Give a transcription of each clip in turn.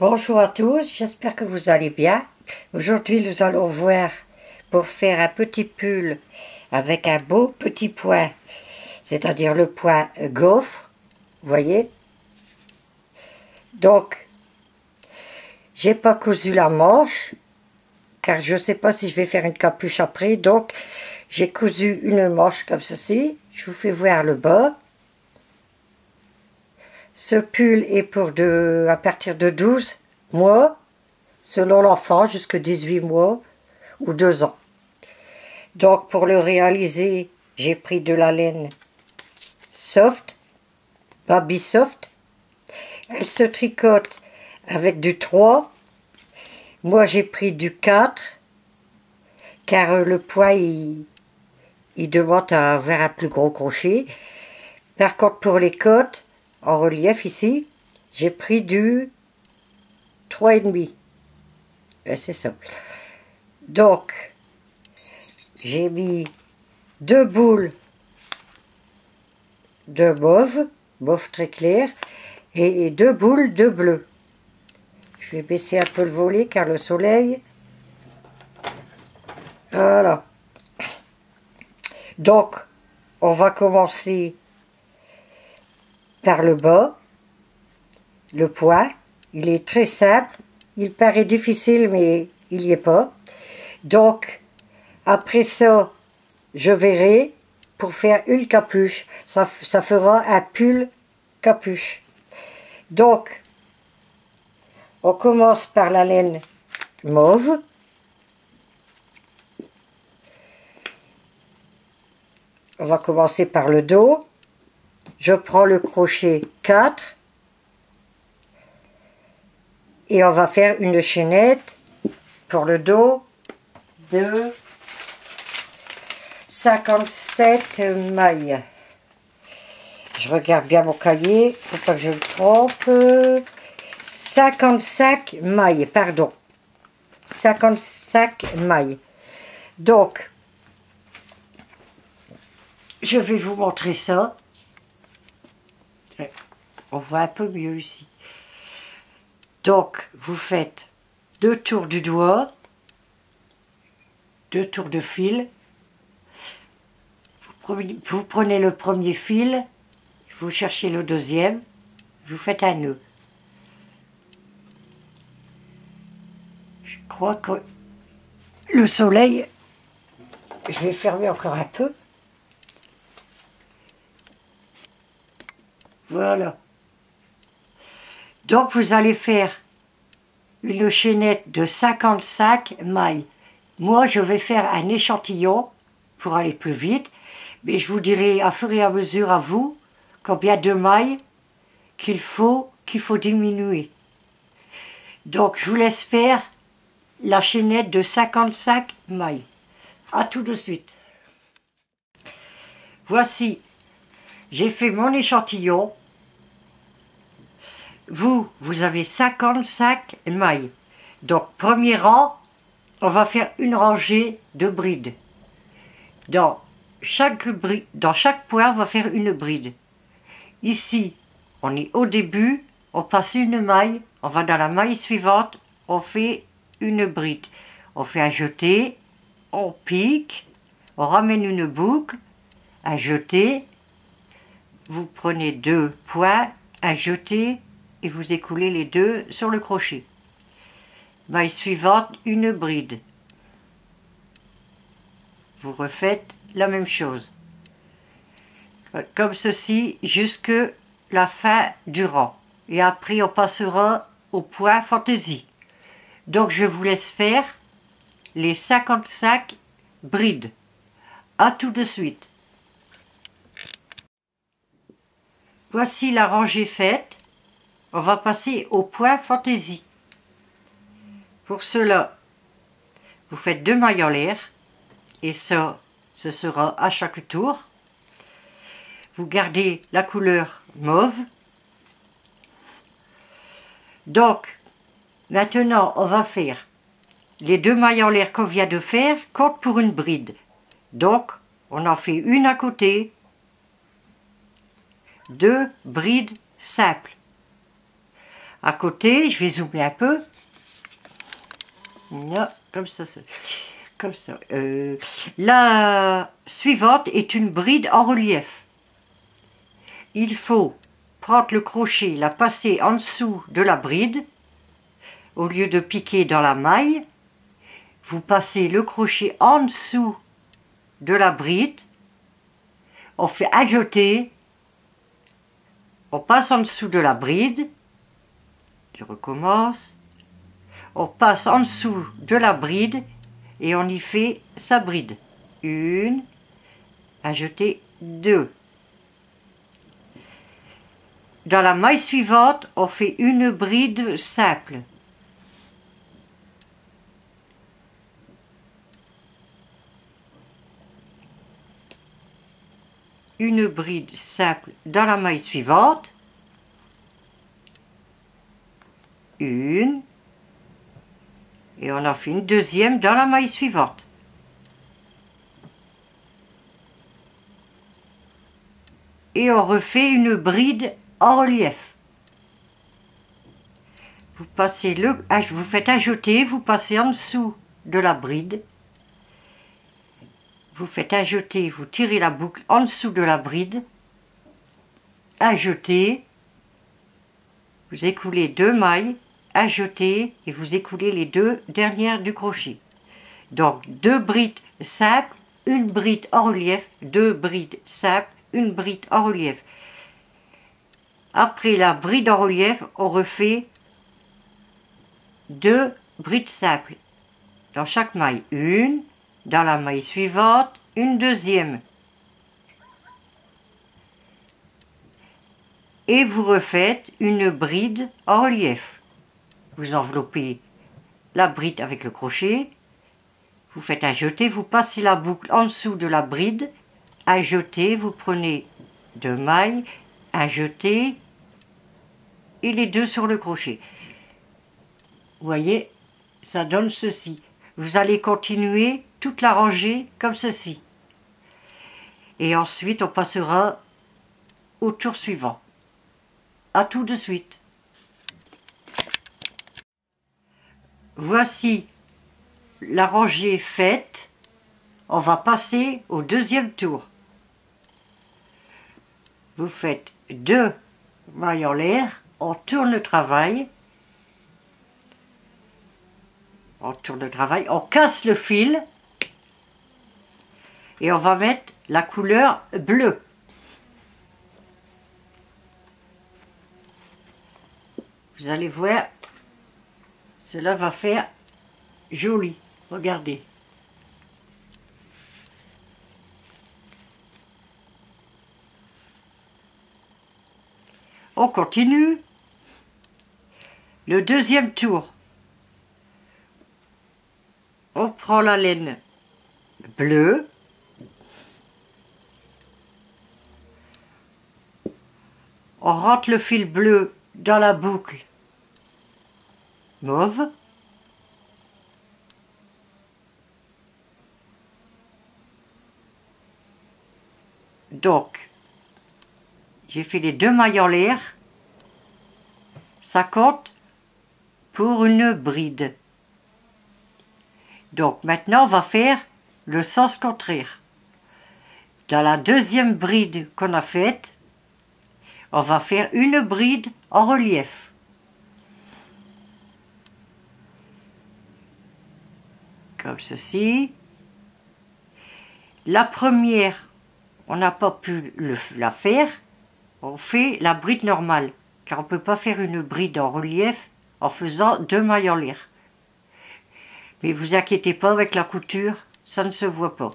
Bonjour à tous, j'espère que vous allez bien. Aujourd'hui nous allons voir pour faire un petit pull avec un beau petit point, c'est-à-dire le point gaufre, vous voyez. Donc, j'ai pas cousu la manche, car je ne sais pas si je vais faire une capuche après, donc j'ai cousu une manche comme ceci. Je vous fais voir le bas. Ce pull est pour à partir de 12 mois, selon l'enfant, jusqu'à 18 mois ou 2 ans. Donc pour le réaliser, j'ai pris de la laine soft, baby soft. Elle se tricote avec du 3. Moi j'ai pris du 4, car le poids il demande à avoir un plus gros crochet. Par contre pour les côtes, en relief ici, j'ai pris du 3,5. C'est ça. Donc, j'ai mis 2 boules de mauve très clair, et 2 boules de bleu. Je vais baisser un peu le volet car le soleil. Voilà. Donc, on va commencer par le bas, le point. Il est très simple. Il paraît difficile, mais il n'y est pas. Donc, après ça, je verrai pour faire une capuche. Ça fera un pull capuche. Donc, on commence par la laine mauve. On va commencer par le dos. Je prends le crochet 4. Et on va faire une chaînette pour le dos de 57 mailles. Je regarde bien mon cahier, faut pas que je me trompe. 55 mailles, pardon. 55 mailles. Donc, je vais vous montrer ça. On voit un peu mieux ici. Donc, vous faites 2 tours du doigt, 2 tours de fil. Vous prenez le premier fil, vous cherchez le deuxième, vous faites un nœud. Je crois que le soleil, je vais fermer encore un peu. Voilà. Donc vous allez faire une chaînette de 55 mailles. Moi je vais faire un échantillon pour aller plus vite, mais je vous dirai à fur et à mesure à vous combien de mailles qu'il faut diminuer. Donc je vous laisse faire la chaînette de 55 mailles. À tout de suite. Voici, j'ai fait mon échantillon. Vous avez 55 mailles. Donc, premier rang, on va faire une rangée de brides. Dans chaque point, on va faire une bride. Ici, on est au début, on passe une maille, on va dans la maille suivante, on fait une bride. On fait un jeté, on pique, on ramène une boucle, un jeté, vous prenez 2 points, un jeté, et vous écoulez les 2 sur le crochet. Maille suivante, une bride. Vous refaites la même chose. Comme ceci, jusque la fin du rang. Et après, on passera au point fantaisie. Donc, je vous laisse faire les 55 brides. À tout de suite. Voici la rangée faite. On va passer au point fantaisie. Pour cela, vous faites 2 mailles en l'air, et ça, ce sera à chaque tour. Vous gardez la couleur mauve. Donc, maintenant, on va faire les 2 mailles en l'air qu'on vient de faire, compte pour une bride. Donc, on en fait une à côté, 2 brides simples. À côté, je vais zoomer un peu. Là, comme ça. Comme ça. La suivante est une bride en relief. Il faut prendre le crochet, la passer en dessous de la bride. Au lieu de piquer dans la maille, vous passez le crochet en dessous de la bride. On fait ajoter. On passe en dessous de la bride. Je recommence. On passe en dessous de la bride et on y fait sa bride. Une, ajoutez deux. Dans la maille suivante, on fait une bride simple. Une bride simple dans la maille suivante. Une. Et on en fait une deuxième dans la maille suivante. Et on refait une bride en relief. Vous passez vous faites ajouter, vous passez en dessous de la bride. Vous faites ajouter, vous tirez la boucle en dessous de la bride. Ajouter. Vous écoulez deux mailles. Ajouter et vous écoulez les deux dernières du crochet. Donc deux brides simples, une bride en relief, deux brides simples, une bride en relief. Après la bride en relief, on refait deux brides simples dans chaque maille. Une, dans la maille suivante, une deuxième. Et vous refaites une bride en relief. Vous enveloppez la bride avec le crochet, vous faites un jeté, vous passez la boucle en dessous de la bride, un jeté, vous prenez deux mailles, un jeté et les deux sur le crochet. Vous voyez, ça donne ceci. Vous allez continuer toute la rangée comme ceci. Et ensuite, on passera au tour suivant. À tout de suite. Voici la rangée faite. On va passer au deuxième tour. Vous faites deux mailles en l'air, on tourne le travail. On tourne le travail, on casse le fil et on va mettre la couleur bleue. Vous allez voir, cela va faire joli. Regardez. On continue. Le deuxième tour. On prend la laine bleue. On rentre le fil bleu dans la boucle mauve. Donc, j'ai fait les deux mailles en l'air. Ça compte pour une bride. Donc maintenant, on va faire le sens contraire. Dans la deuxième bride qu'on a faite, on va faire une bride en relief. Comme ceci. La première, on n'a pas pu la faire. On fait la bride normale, car on ne peut pas faire une bride en relief en faisant deux mailles en l'air. Mais vous inquiétez pas, avec la couture, ça ne se voit pas.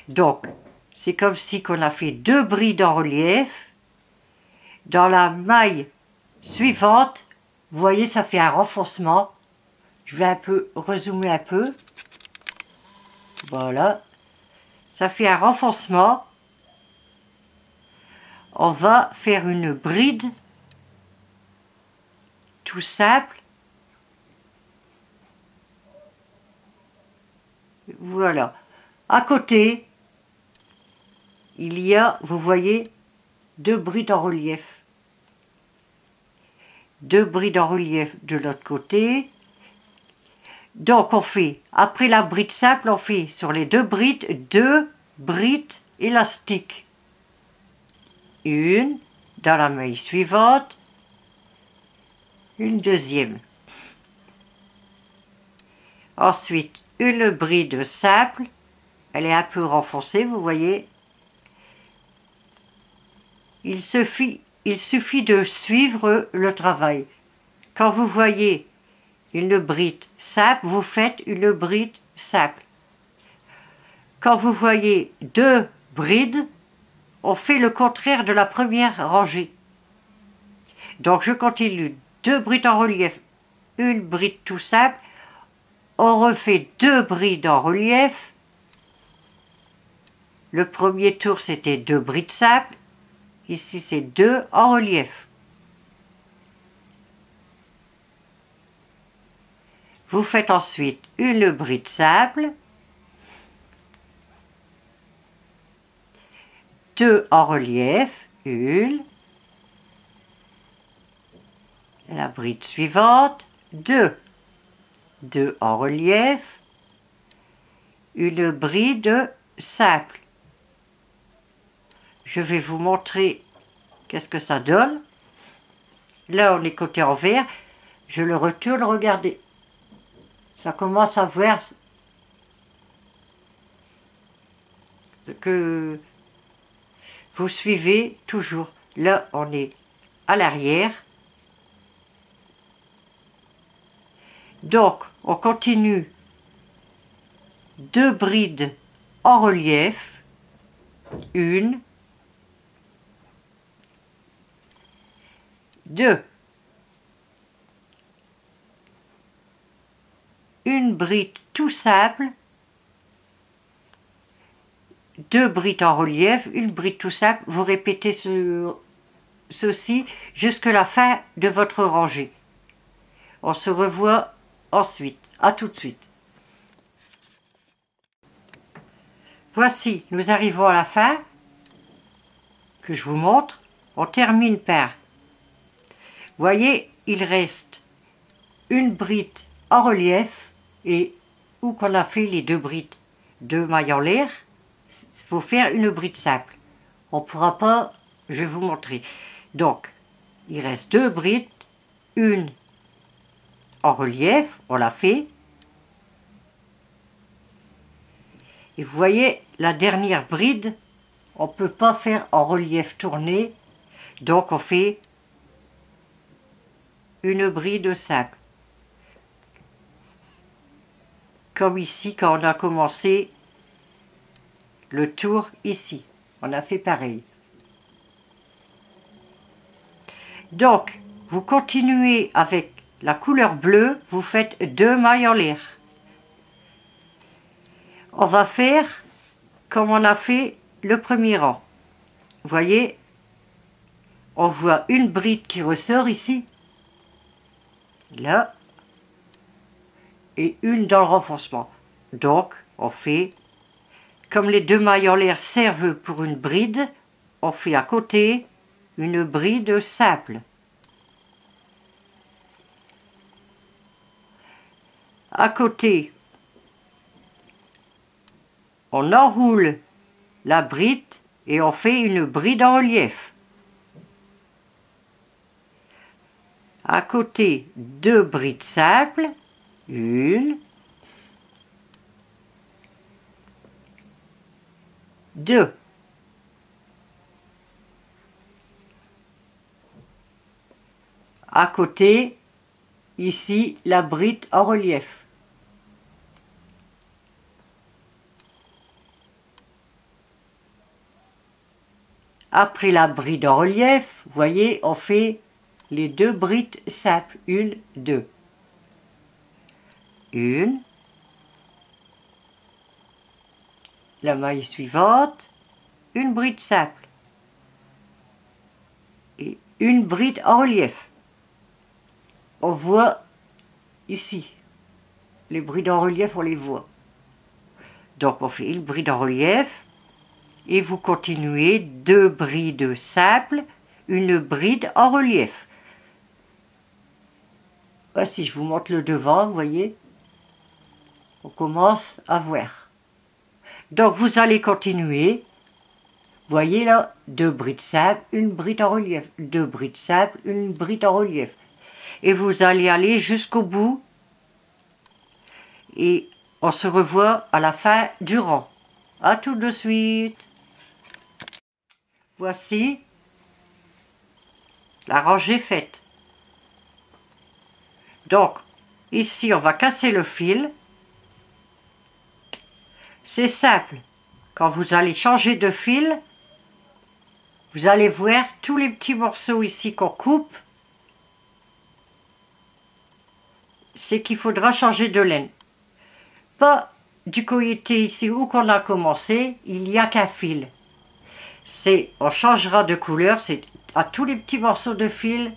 Donc, c'est comme si on a fait deux brides en relief. Dans la maille suivante, vous voyez, ça fait un renfoncement. Je vais un peu rezoomer un peu. Voilà. Ça fait un renfoncement. On va faire une bride tout simple. Voilà. À côté, il y a, vous voyez, deux brides en relief. 2 brides en relief de l'autre côté. Donc on fait, après la bride simple, on fait sur les 2 brides, 2 brides élastiques. Une dans la maille suivante, une deuxième. Ensuite, une bride simple, elle est un peu renfoncée, vous voyez. Il suffit de suivre le travail. Quand vous voyez une bride simple, vous faites une bride simple. Quand vous voyez 2 brides, on fait le contraire de la première rangée. Donc je continue 2 brides en relief, une bride tout simple, on refait 2 brides en relief. Le premier tour c'était 2 brides simples, ici c'est 2 en relief. Vous faites ensuite une bride simple, 2 en relief, une, la bride suivante, 2 en relief, une bride simple. Je vais vous montrer qu'est-ce que ça donne. Là on est côté envers, je le retourne, regardez. Ça commence à voir ce que vous suivez toujours. Là, on est à l'arrière. Donc, on continue 2 brides en relief. Une, 2. Une bride tout simple, 2 brides en relief, une bride tout simple, vous répétez ceci jusqu'à la fin de votre rangée. On se revoit ensuite, à tout de suite. Voici, nous arrivons à la fin, que je vous montre. On termine par, voyez, il reste une bride en relief, et où qu'on a fait les 2 brides de mailles en l'air, il faut faire une bride simple. On ne pourra pas, je vais vous montrer. Donc, il reste 2 brides, une en relief, on l'a fait. Et vous voyez, la dernière bride, on ne peut pas faire en relief tourné, donc on fait une bride simple. Comme ici, quand on a commencé le tour ici. On a fait pareil. Donc, vous continuez avec la couleur bleue, vous faites 2 mailles en l'air. On va faire comme on a fait le premier rang. Vous voyez, on voit une bride qui ressort ici, là, et une dans le renforcement. Donc, on fait, comme les 2 mailles en l'air servent pour une bride, on fait à côté une bride simple. À côté, on enroule la bride et on fait une bride en relief. À côté, 2 brides simples, une, 2. À côté, ici, la bride en relief. Après la bride en relief, vous voyez, on fait les 2 brides simples. Une, 2. Une. La maille suivante, une bride simple. Et une bride en relief. On voit ici, les brides en relief, on les voit. Donc on fait une bride en relief, et vous continuez 2 brides simples, une bride en relief. Si je vous montre le devant, vous voyez, on commence à voir. Donc vous allez continuer. Vous voyez là, 2 brides simples, une bride en relief, 2 brides simples, une bride en relief. Et vous allez aller jusqu'au bout. Et on se revoit à la fin du rang. À tout de suite. Voici la rangée faite. Donc, ici, on va casser le fil. C'est simple. Quand vous allez changer de fil, vous allez voir tous les petits morceaux ici qu'on coupe. C'est qu'il faudra changer de laine. Pas du côté ici où qu'on a commencé, il n'y a qu'un fil. On changera de couleur, c'est à tous les petits morceaux de fil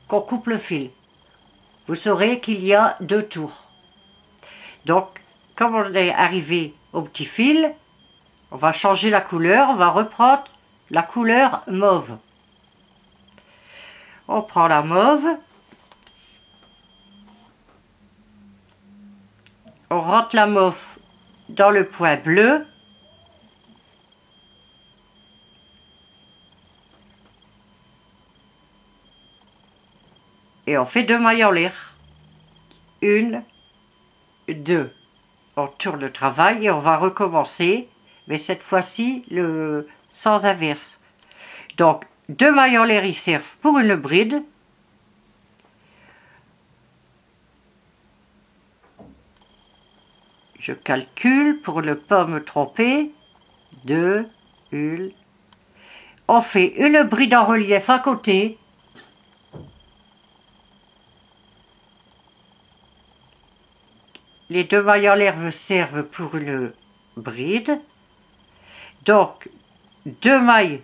qu'on coupe le fil. Vous saurez qu'il y a 2 tours. Donc, comme on est arrivé au petit fil, on va changer la couleur, on va reprendre la couleur mauve. On prend la mauve, on rentre la mauve dans le point bleu, et on fait 2 mailles en l'air. 1, 2. On tourne le travail et on va recommencer, mais cette fois-ci sans inverse. Donc 2 mailles en l'air, ils servent pour une bride. Je calcule pour ne pas me tromper. 2, 1. On fait une bride en relief à côté. Les 2 mailles en l'air servent pour une bride. Donc 2 mailles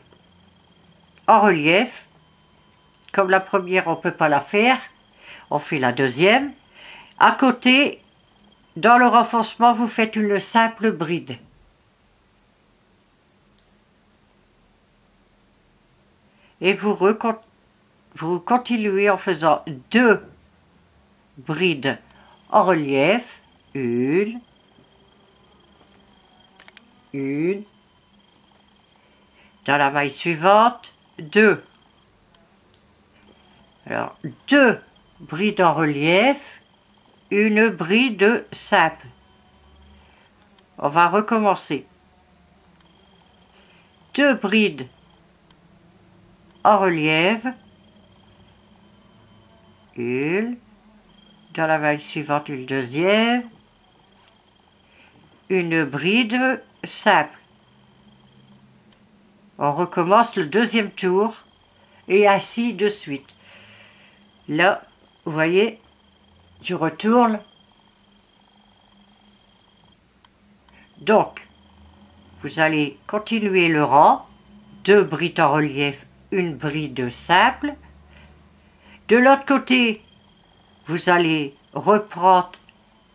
en relief. Comme la première, on ne peut pas la faire. On fait la deuxième. À côté, dans le renforcement, vous faites une simple bride. Et vous continuez en faisant 2 brides en relief. 1, 1. Dans la maille suivante, 2. Alors, 2 brides en relief, une bride simple. On va recommencer. 2 brides en relief, 1. Dans la maille suivante, une deuxième, une bride simple. On recommence le deuxième tour et ainsi de suite. Là, vous voyez, je retourne. Donc, vous allez continuer le rang, 2 brides en relief, une bride simple. De l'autre côté, vous allez reprendre,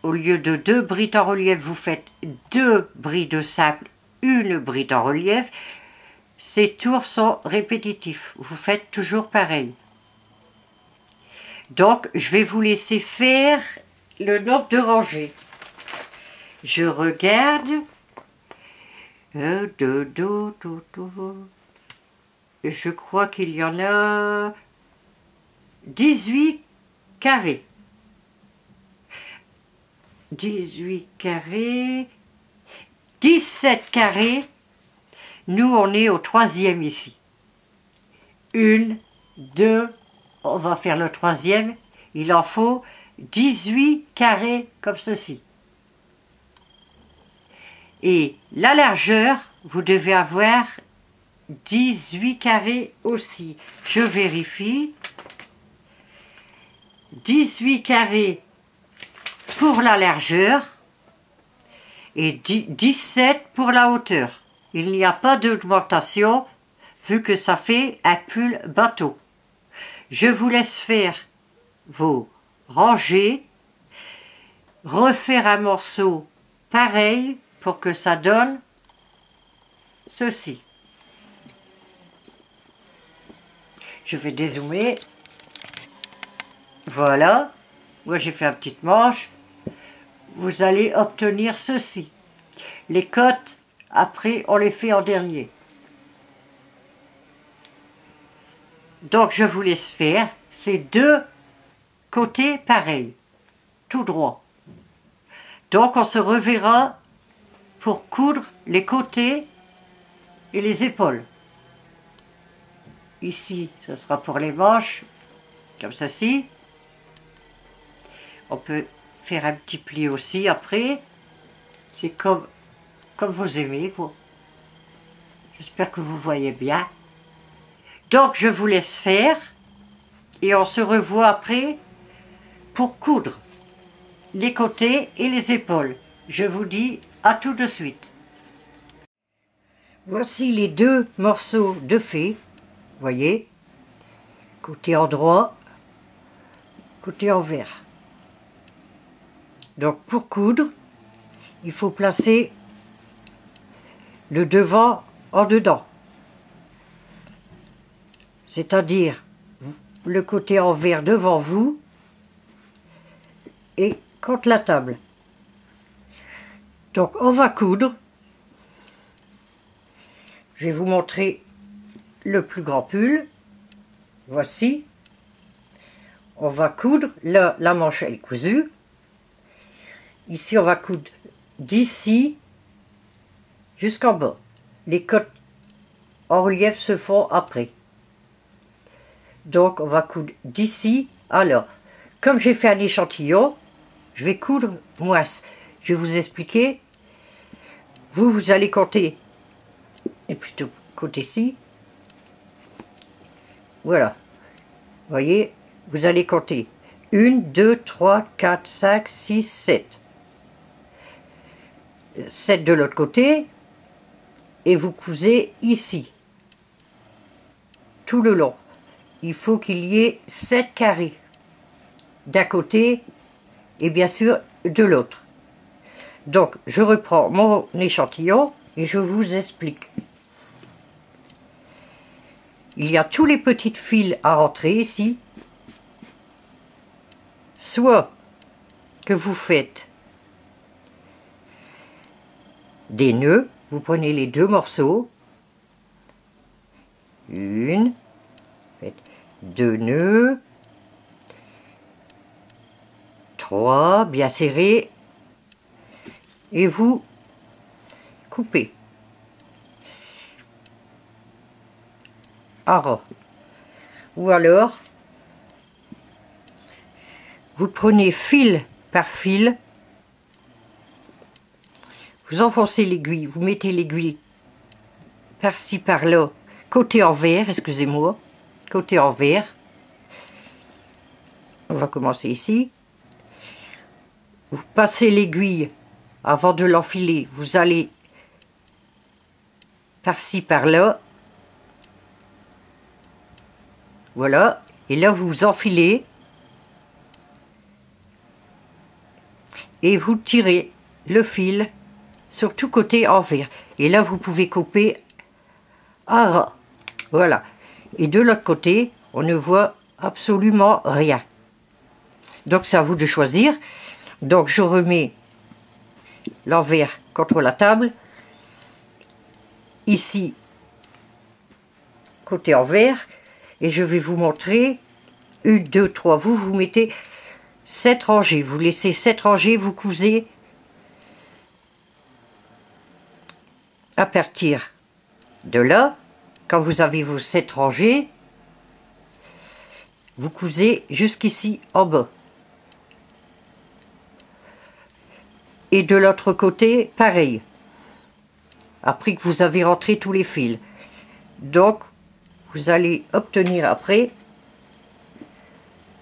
au lieu de 2 brides en relief, vous faites 2 brides simples, une bride en relief. Ces tours sont répétitifs, vous faites toujours pareil. Donc, je vais vous laisser faire le nombre de rangées. Je regarde. Je crois qu'il y en a 18 carrés. 18 carrés. 17 carrés. Nous, on est au 3e ici. 1, 2, on va faire le 3e. Il en faut 18 carrés comme ceci. Et la largeur, vous devez avoir 18 carrés aussi. Je vérifie. 18 carrés pour la largeur et 17 pour la hauteur. Il n'y a pas d'augmentation vu que ça fait un pull bateau. Je vous laisse faire vos rangées, refaire un morceau pareil pour que ça donne ceci. Je vais dézoomer. Voilà. moi j'ai fait une petite manche, vous allez obtenir ceci. Les côtes, après, on les fait en dernier. Donc je vous laisse faire ces deux côtés pareils, tout droit. Donc on se reverra pour coudre les côtés et les épaules. Ici, ce sera pour les manches, comme ceci. On peut faire un petit pli aussi après. C'est comme vous aimez, quoi. J'espère que vous voyez bien. Donc je vous laisse faire et on se revoit après pour coudre les côtés et les épaules. Je vous dis à tout de suite. Voici les deux morceaux de fée, voyez, côté en droit, côté envers. Donc pour coudre, il faut placer le devant en dedans. C'est-à-dire le côté envers devant vous et contre la table. Donc on va coudre. Je vais vous montrer le plus grand pull. Voici. On va coudre. Là, la manche elle est cousue. Ici, on va coudre d'ici jusqu'en bas. Les côtes en relief se font après. Donc, on va coudre d'ici à là. Comme j'ai fait un échantillon, je vais coudre moins. Je vais vous expliquer. Vous allez compter. Et plutôt côté ci. Voilà. Vous voyez, vous allez compter 1, 2, 3, 4, 5, 6, 7. 7 de l'autre côté. Et vous cousez ici. Tout le long. Il faut qu'il y ait 7 carrés. D'un côté et bien sûr de l'autre. Donc, je reprends mon échantillon et je vous explique. Il y a tous les petits fils à rentrer ici. Soit que vous faites des nœuds, vous prenez les deux morceaux. Une, faites deux nœuds. 3, bien serré. Et vous coupez. En rond. Ou alors, vous prenez fil par fil, vous enfoncez l'aiguille, vous mettez l'aiguille par-ci par-là, côté envers, excusez-moi, côté envers. On va commencer ici. Vous passez l'aiguille avant de l'enfiler, vous allez par-ci par-là. Voilà, et là vous enfilez et vous tirez le fil sur tout côté envers. Et là vous pouvez couper à ras. Voilà. Et de l'autre côté, on ne voit absolument rien. Donc c'est à vous de choisir. Donc je remets l'envers contre la table. Ici, côté envers. Et je vais vous montrer, 1, 2, 3, vous mettez 7 rangées, vous laissez 7 rangées, vous cousez à partir de là, quand vous avez vos 7 rangées, vous cousez jusqu'ici en bas. Et de l'autre côté, pareil, après que vous avez rentré tous les fils. Donc, vous allez obtenir après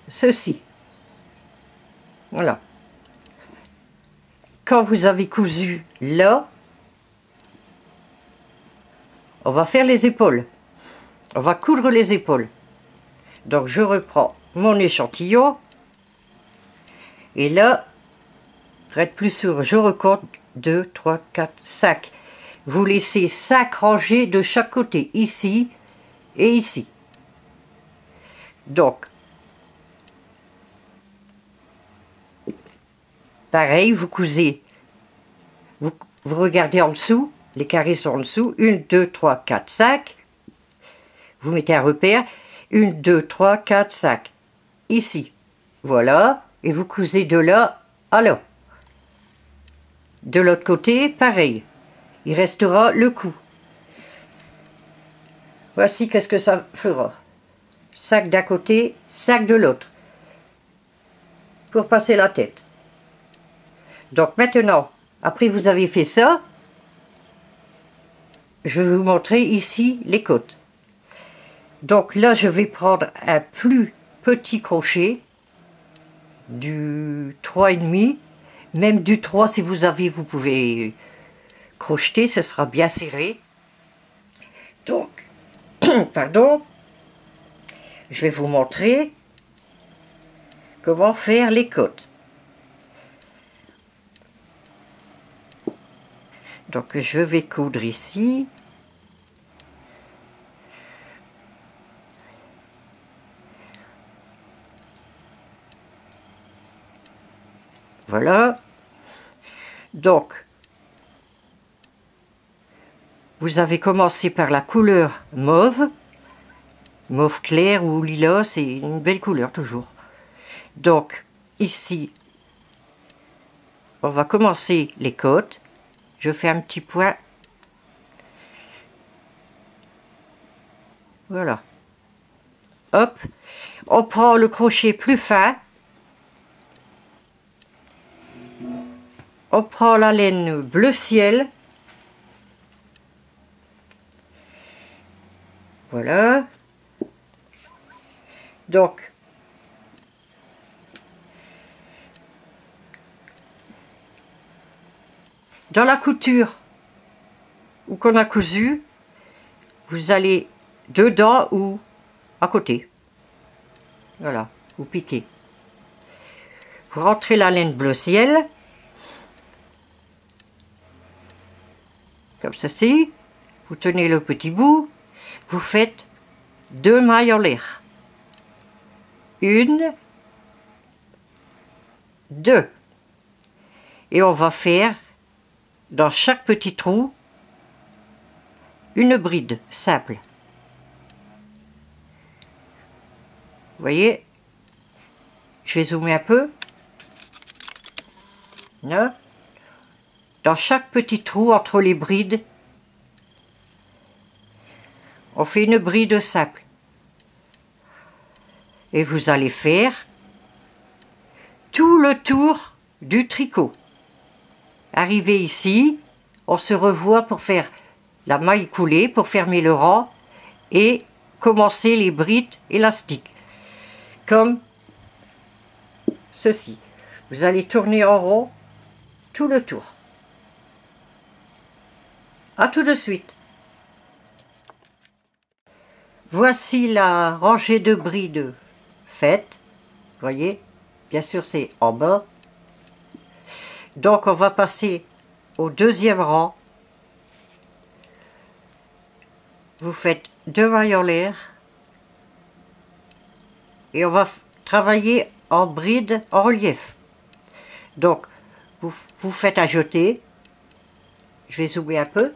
ceci. Voilà. Quand vous avez cousu là, on va faire les épaules. On va coudre les épaules. Donc je reprends mon échantillon. Et là, pour être plus sûr, je recompte 2, 3, 4, 5. Vous laissez 5 rangées de chaque côté, ici et ici. Donc, pareil, vous cousez. Vous regardez en dessous, les carrés sont en dessous. 1, 2, 3, 4, 5. Vous mettez un repère. 1, 2, 3, 4, 5. Ici. Voilà. Et vous cousez de là à là. De l'autre côté, pareil. Il restera le cou. Voici qu'est-ce que ça fera. 5 d'un côté, 5 de l'autre. Pour passer la tête. Donc maintenant, après vous avez fait ça, je vais vous montrer ici les côtes. Donc là, je vais prendre un plus petit crochet, du 3,5, même du 3 si vous avez, vous pouvez crocheter, ce sera bien serré. Donc, pardon, je vais vous montrer comment faire les côtes. Donc je vais coudre ici. Voilà. Donc, vous avez commencé par la couleur mauve. Mauve clair ou lilas, c'est une belle couleur toujours. Donc, ici, on va commencer les côtes. Je fais un petit point. Voilà. Hop. On prend le crochet plus fin. On prend la laine bleu ciel. Voilà. Donc, dans la couture où qu'on a cousu, vous allez dedans ou à côté. Voilà, vous piquez. Vous rentrez la laine bleu ciel. Comme ceci. Vous tenez le petit bout. Vous faites 2 mailles en l'air. 1, 2. Et on va faire dans chaque petit trou une bride simple. Vous voyez, je vais zoomer un peu. Là. Dans chaque petit trou entre les brides, on fait une bride simple. Et vous allez faire tout le tour du tricot. Arrivé ici, on se revoit pour faire la maille coulée, pour fermer le rang et commencer les brides élastiques. Comme ceci. Vous allez tourner en rond tout le tour. À tout de suite. Voici la rangée de brides faite. Vous voyez, bien sûr c'est en bas. Donc on va passer au deuxième rang. Vous faites 2 mailles en l'air. Et on va travailler en bride en relief. Donc vous faites un jeté. Je vais zoomer un peu.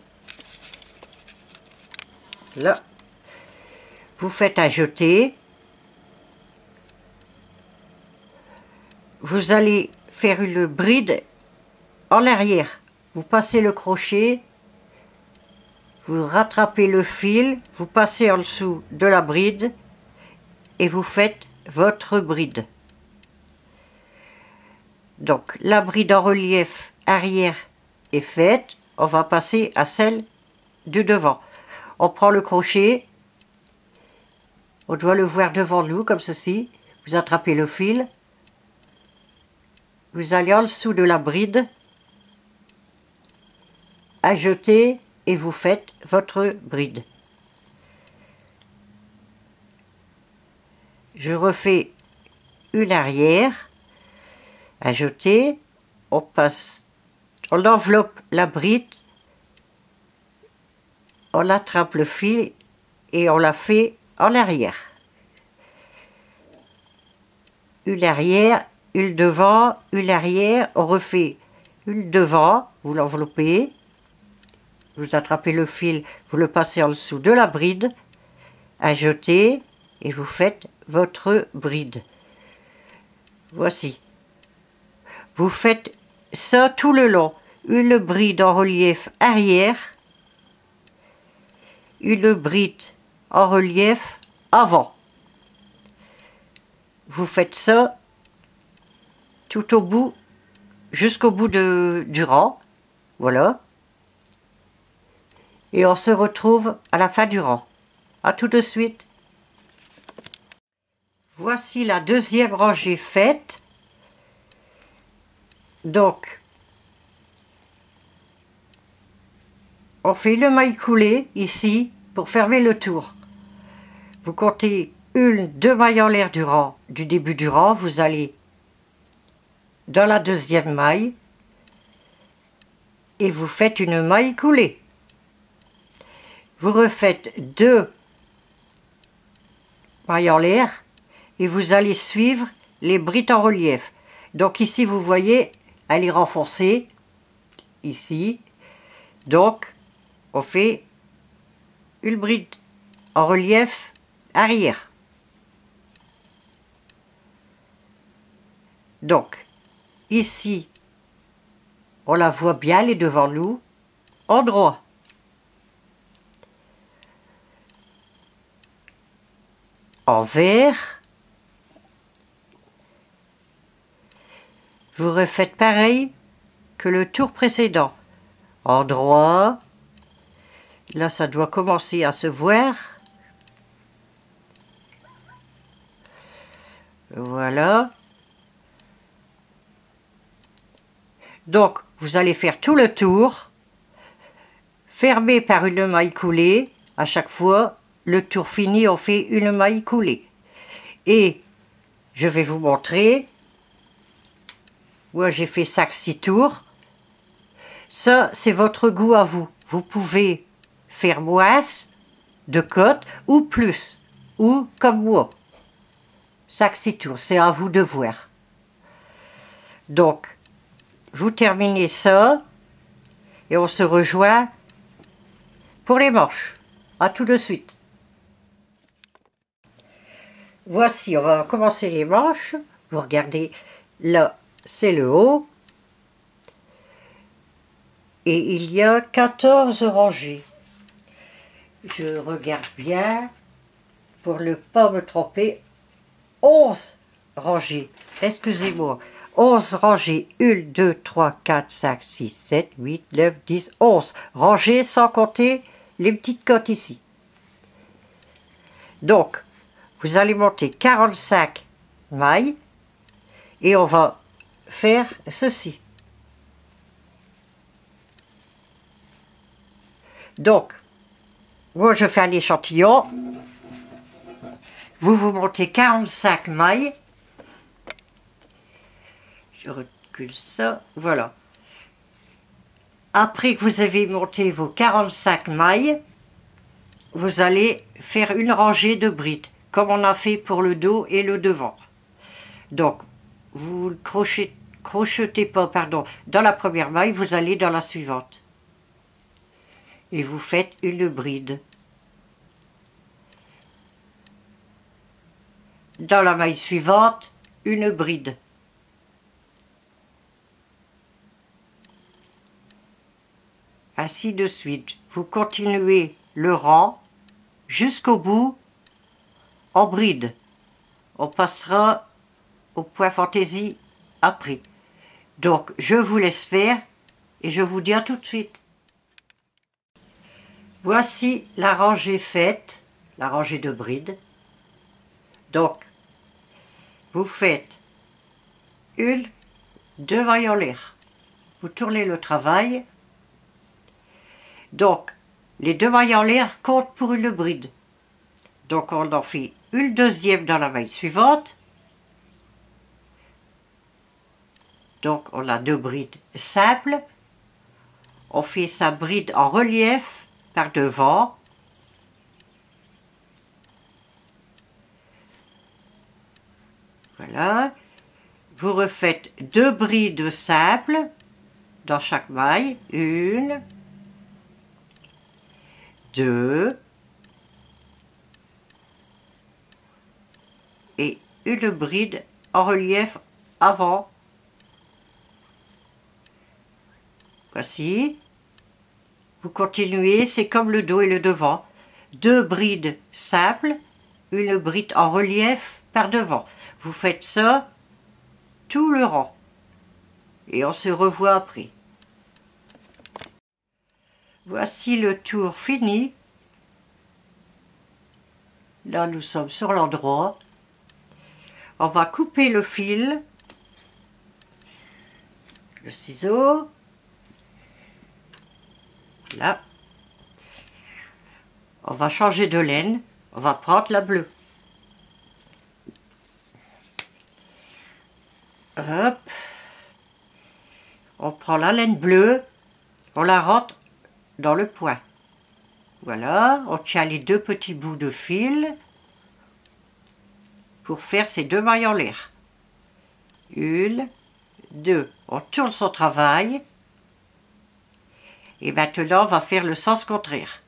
Là. Vous faites un jeté. Vous allez faire une bride en arrière. Vous passez le crochet. Vous rattrapez le fil. Vous passez en dessous de la bride. Et vous faites votre bride. Donc la bride en relief arrière est faite. On va passer à celle du devant. On prend le crochet. On doit le voir devant nous, comme ceci. Vous attrapez le fil. Vous allez en dessous de la bride. Ajetez et vous faites votre bride. Je refais une arrière. Ajetez. On passe. On enveloppe la bride. On attrape le fil et on la fait en arrière. Une arrière une devant, une arrière, on refait une devant, vous l'enveloppez, vous attrapez le fil, vous le passez en dessous de la bride, ajoutez et vous faites votre bride. Voici. Vous faites ça tout le long. Une bride en relief arrière, une bride en relief avant. Vous faites ça tout au bout, jusqu'au bout du rang. Voilà. Et on se retrouve à la fin du rang. À tout de suite. Voici la deuxième rangée faite. Donc, on fait une maille coulée ici pour fermer le tour. Vous comptez deux mailles en l'air du début du rang. Vous allez dans la deuxième maille et vous faites une maille coulée. Vous refaites 2 mailles en l'air et vous allez suivre les brides en relief. Donc ici vous voyez, elle est renfoncée ici. Donc on fait une bride en relief arrière. Donc ici on la voit bien, elle est devant nous, en droit. En vert, vous refaites pareil que le tour précédent. En droit, là ça doit commencer à se voir. Voilà. Donc, vous allez faire tout le tour, fermé par une maille coulée. À chaque fois, le tour fini, on fait une maille coulée. Et je vais vous montrer. Moi, j'ai fait 5-6 tours. Ça, c'est votre goût à vous. Vous pouvez faire moins de côte ou plus, ou comme moi. 5-6 tours, c'est à vous de voir. Donc, vous terminez ça et on se rejoint pour les manches. À tout de suite. Voici, on va commencer les manches. Vous regardez, là, c'est le haut. Et il y a 14 rangées. Je regarde bien pour ne pas me tromper. 11 rangées. Excusez-moi. 11 rangées. 1, 2, 3, 4, 5, 6, 7, 8, 9, 10, 11. Rangées sans compter les petites côtes ici. Donc, vous allez monter 45 mailles et on va faire ceci. Donc, moi je fais un échantillon. Vous montez 45 mailles. Je recule ça, voilà. Après que vous avez monté vos 45 mailles, vous allez faire une rangée de brides, comme on a fait pour le dos et le devant. Donc, vous ne crochetez pas, pardon, dans la première maille, vous allez dans la suivante. Et vous faites une bride. Dans la maille suivante, une bride. Ainsi de suite. Vous continuez le rang jusqu'au bout en bride. On passera au point fantaisie après. Donc, je vous laisse faire et je vous dis à tout de suite. Voici la rangée faite, la rangée de brides. Donc, vous faites 2 mailles en l'air. Vous tournez le travail. Donc, les 2 mailles en l'air comptent pour une bride. Donc, on en fait une deuxième dans la maille suivante. Donc, on a 2 brides simples. On fait sa bride en relief par devant. Voilà. vous refaites 2 brides simples dans chaque maille, 1, 2 et une bride en relief avant. Voici. Vous continuez, c'est comme le dos et le devant. 2 brides simples, une bride en relief par devant. Vous faites ça tout le rang. Et on se revoit après. Voici le tour fini. Là, nous sommes sur l'endroit. On va couper le fil. Le ciseau. Là. On va changer de laine. On va prendre la bleue. Hop. On prend la laine bleue. On la rentre dans le point. Voilà. On tient les 2 petits bouts de fil pour faire ces 2 mailles en l'air. 1, 2. On tourne son travail. Et maintenant, on va faire le sens contraire.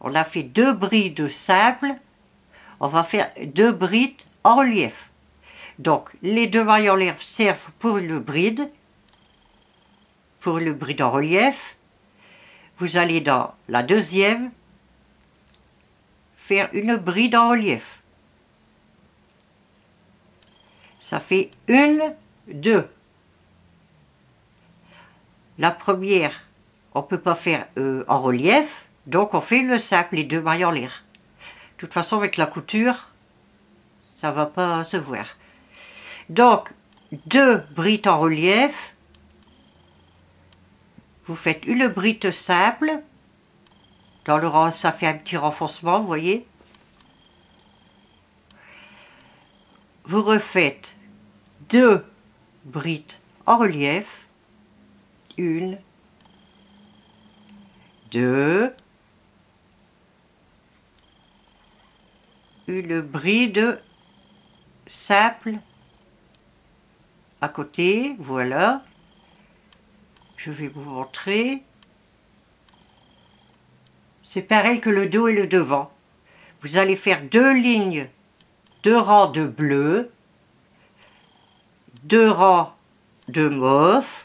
On a fait 2 brides simples. On va faire 2 brides en relief. Donc, les 2 mailles en l'air servent pour une bride. Pour une bride en relief. Vous allez dans la deuxième faire une bride en relief. Ça fait 1, 2. La première, on ne peut pas faire en relief, donc on fait le simple, les 2 mailles en l'air. De toute façon, avec la couture, ça ne va pas se voir. Donc, 2 brides en relief. Vous faites une bride simple. Dans le rang, ça fait un petit renfoncement, vous voyez. Vous refaites 2 brides en relief. 1, 2, une bride simple à côté, voilà. Je vais vous montrer. C'est pareil que le dos et le devant. Vous allez faire 2 lignes, 2 rangs de bleu, 2 rangs de mauve.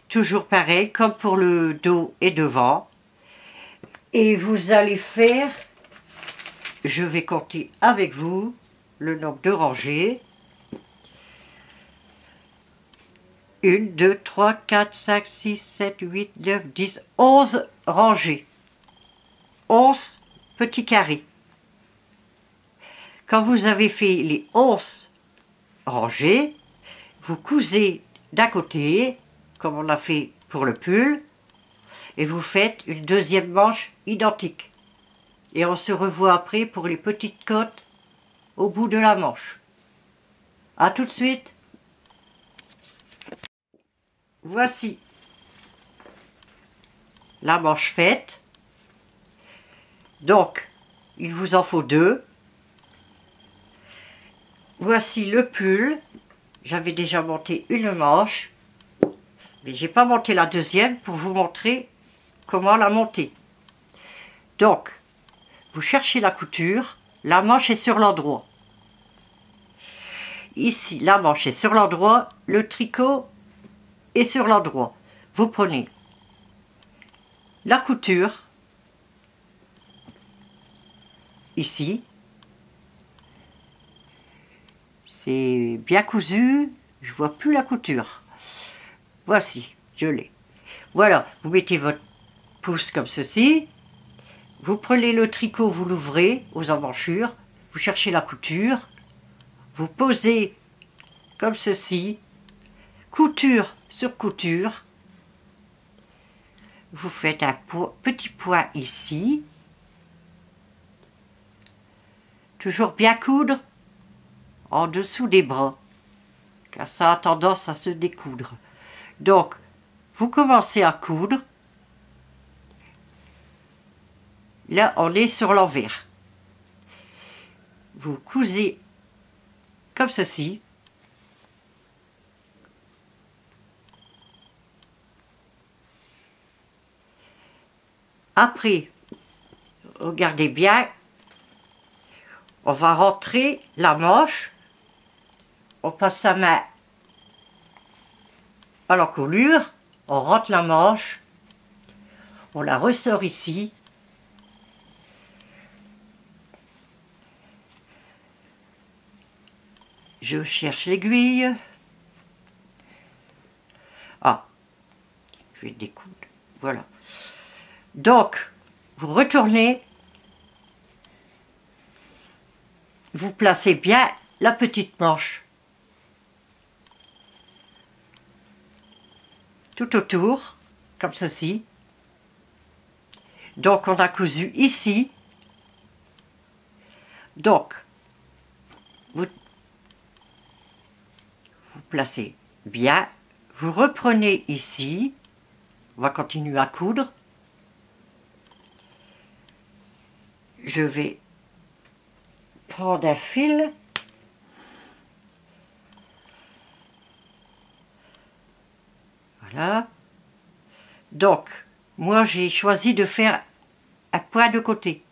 Toujours pareil, comme pour le dos et devant. Et vous allez faire, je vais compter avec vous le nombre de rangées. 1, 2, 3, 4, 5, 6, 7, 8, 9, 10, 11 rangées. 11 petits carrés. Quand vous avez fait les 11 rangées, vous cousez d'un côté, comme on a fait pour le pull, et vous faites une deuxième manche identique. Et on se revoit après pour les petites côtes au bout de la manche. A tout de suite. Voici la manche faite. Donc, il vous en faut 2. Voici le pull. J'avais déjà monté une manche. Mais j'ai pas monté la deuxième pour vous montrer comment la monter. Donc, vous cherchez la couture, la manche est sur l'endroit. Ici, la manche est sur l'endroit, le tricot est sur l'endroit. Vous prenez la couture, ici. C'est bien cousu, je vois plus la couture. Voici, je l'ai. Voilà, vous mettez votre pouce comme ceci. Vous prenez le tricot, vous l'ouvrez aux emmanchures. Vous cherchez la couture. Vous posez comme ceci. Couture sur couture. Vous faites un petit point ici. Toujours bien coudre en dessous des bras, car ça a tendance à se découdre. Donc, vous commencez à coudre. Là, on est sur l'envers. Vous cousez comme ceci. Après, regardez bien, on va rentrer la manche, on passe sa main à l'encolure, on rentre la manche, on la ressort ici, je cherche l'aiguille, ah, je vais découdre, voilà. Donc, vous retournez, vous placez bien la petite manche tout autour, comme ceci. Donc, on a cousu ici. Donc, vous placez bien, vous reprenez ici, on va continuer à coudre. Je vais prendre un fil, voilà. Donc, moi j'ai choisi de faire un point de côté.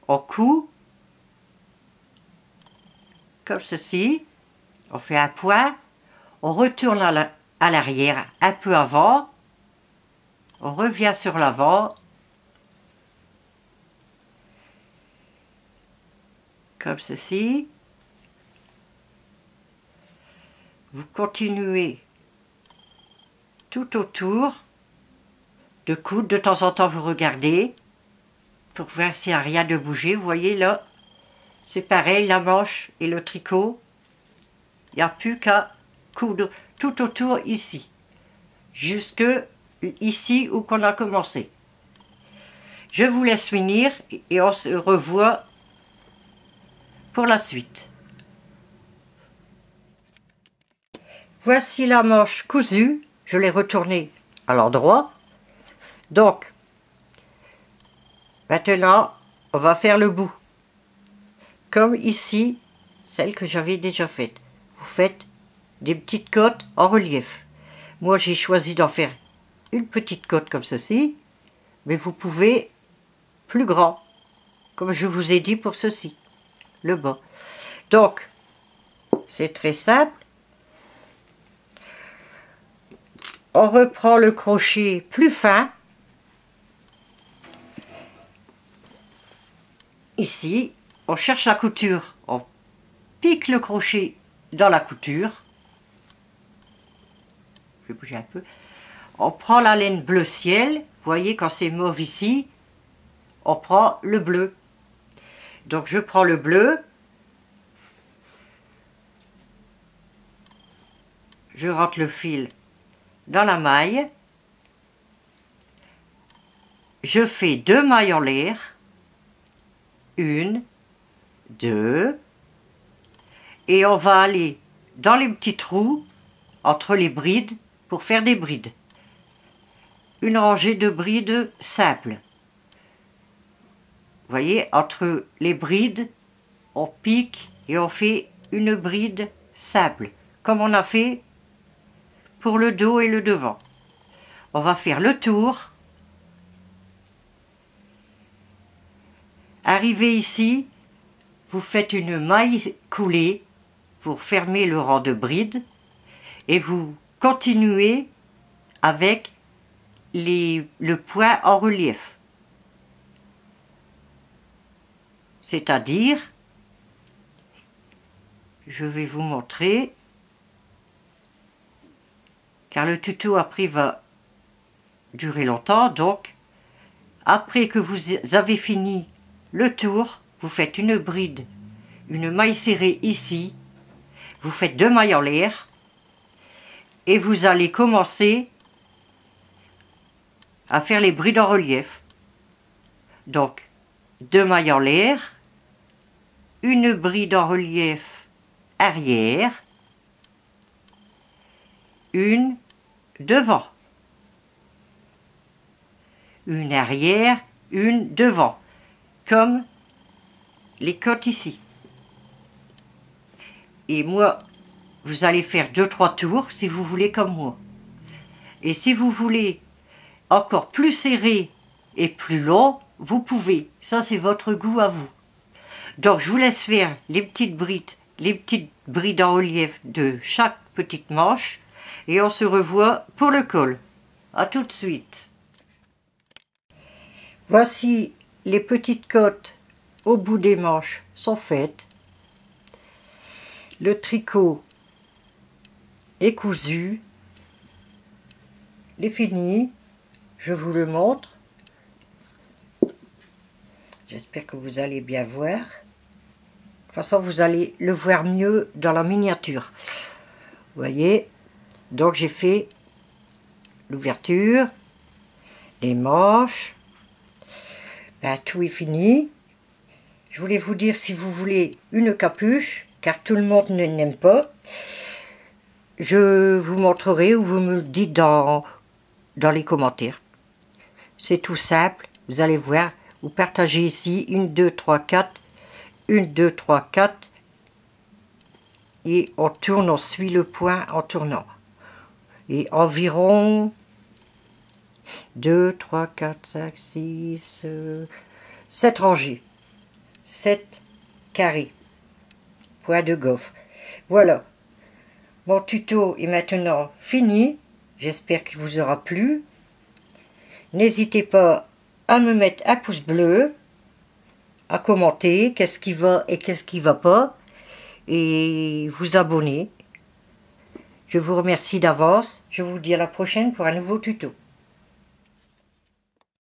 On coud, comme ceci, on fait un point, on retourne à l'arrière un peu avant, on revient sur l'avant, comme ceci. Vous continuez tout autour de coudre. De temps en temps, vous regardez pour voir s'il n'y a rien de bougé. Vous voyez là, c'est pareil, la manche et le tricot. Il n'y a plus qu'à coudre tout autour ici, jusque ici où qu'on a commencé. Je vous laisse finir et on se revoit pour la suite. Voici la manche cousue, je l'ai retournée à l'endroit. Donc, maintenant, on va faire le bout. Comme ici, celle que j'avais déjà faite. Vous faites des petites côtes en relief. Moi, j'ai choisi d'en faire une petite côte comme ceci, mais vous pouvez plus grand, comme je vous ai dit pour ceci, le bas. Donc, c'est très simple. On reprend le crochet plus fin. Ici, on cherche la couture. On pique le crochet dans la couture. Je vais bouger un peu. On prend la laine bleu ciel. Vous voyez, quand c'est mauve ici, on prend le bleu. Donc je prends le bleu. Je rentre le fil dans la maille. Je fais 2 mailles en l'air. 1, 2. Et on va aller dans les petits trous entre les brides pour faire des brides. Une rangée de brides simples. Vous voyez, entre les brides, on pique et on fait une bride simple, comme on a fait pour le dos et le devant. On va faire le tour. Arrivé ici, vous faites une maille coulée pour fermer le rang de brides et vous continuez avec le point en relief. C'est-à-dire, je vais vous montrer, car le tuto après va durer longtemps, donc après que vous avez fini le tour, vous faites une bride, une maille serrée ici, vous faites 2 mailles en l'air et vous allez commencer à faire les brides en relief. Donc 2 mailles en l'air, une bride en relief arrière, une devant, une arrière, une devant, comme les côtes ici. Et moi, vous allez faire 2-3 tours si vous voulez comme moi. Et si vous voulez encore plus serré et plus long, vous pouvez. Ça, c'est votre goût à vous. Donc, je vous laisse faire les petites brides en relief de chaque petite manche. Et on se revoit pour le col. À tout de suite. Voici les petites côtes au bout des manches sont faites. Le tricot est cousu. Il est fini. Je vous le montre. J'espère que vous allez bien voir. De toute façon, vous allez le voir mieux dans la miniature. Vous voyez, donc j'ai fait l'ouverture, les manches. Ben, tout est fini. Je voulais vous dire si vous voulez une capuche, car tout le monde ne n'aime pas. Je vous montrerai ou vous me le dites dans les commentaires. C'est tout simple, vous allez voir. Vous partagez ici 1, 2, 3, 4, 1, 2, 3, 4 et on tourne, on suit le point en tournant. Et environ 2, 3, 4, 5, 6, 7 rangées. 7 carrés. Point de gaufre. Voilà. Mon tuto est maintenant fini. J'espère qu'il vous aura plu. N'hésitez pas à me mettre un pouce bleu, à commenter qu'est-ce qui va et qu'est-ce qui va pas, et vous abonner. Je vous remercie d'avance. Je vous dis à la prochaine pour un nouveau tuto.